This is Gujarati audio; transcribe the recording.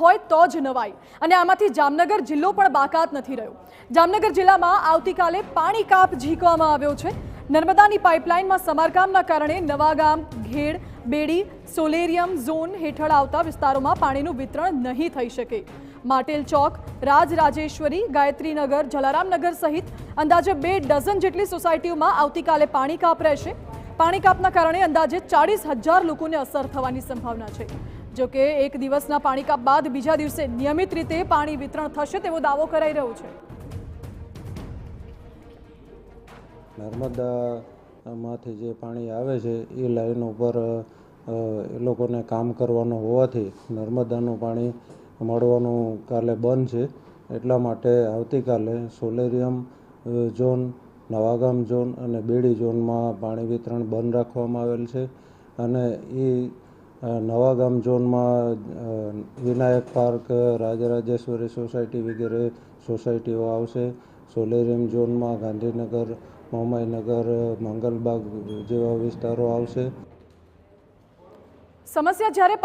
હોય તો જ નવાય અને આમાંથી જામનગર જિલ્લો પણ બાકાત નથી રહ્યો। જામનગર જિલ્લામાં આવતીકાલે પાણી કાપ ઝીંકવામાં આવ્યો છે। નર્મદાની પાઇપલાઇનમાં સમારકામના કારણે નવાગામ, ઘેડ, બેડી, સોલેરિયમ ઝોન હેઠળ આવતા વિસ્તારોમાં પાણીનું વિતરણ નહીં થઈ શકે। માટેલ ચોક, રાજરાજેશ્વરી, ગાયત્રીનગર, જલારામનગર સહિત અંદાજે 2 ડઝન જેટલી સોસાયટીઓમાં આવતીકાલે પાણી કાપ રહેશે। પાણી કાપના કારણે અંદાજે 40,000 લોકોને અસર થવાની સંભાવના છે। જો કે એક દિવસના પાણી કાપ બાદ બીજા દિવસે નિયમિત રીતે પાણી વિતરણ થશે તેવો દાવો કરાઈ રહ્યો છે। નર્મદામાંથી જે પાણી આવે છે એ લાઈન ઉપર એ લોકોને કામ કરવાનું હોવાથી નર્મદાનું પાણી મળવાનું કાલે બંધ છે। એટલા માટે આવતીકાલે સોલેરિયમ ઝોન, નવાગામ ઝોન અને બેડી ઝોનમાં પાણી વિતરણ બંધ રાખવામાં આવેલ છે અને એ નવાગામ ઝોનમાં વિનાયક પાર્ક, રાજરાજેશ્વરી સોસાયટી વગેરે સોસાયટીઓ આવશે। સોલેરિયમ ઝોનમાં ગાંધીનગર, મોમાઈનગર, મંગલબાગ જેવા વિસ્તારો આવશે। સમસ્યા જ્યારે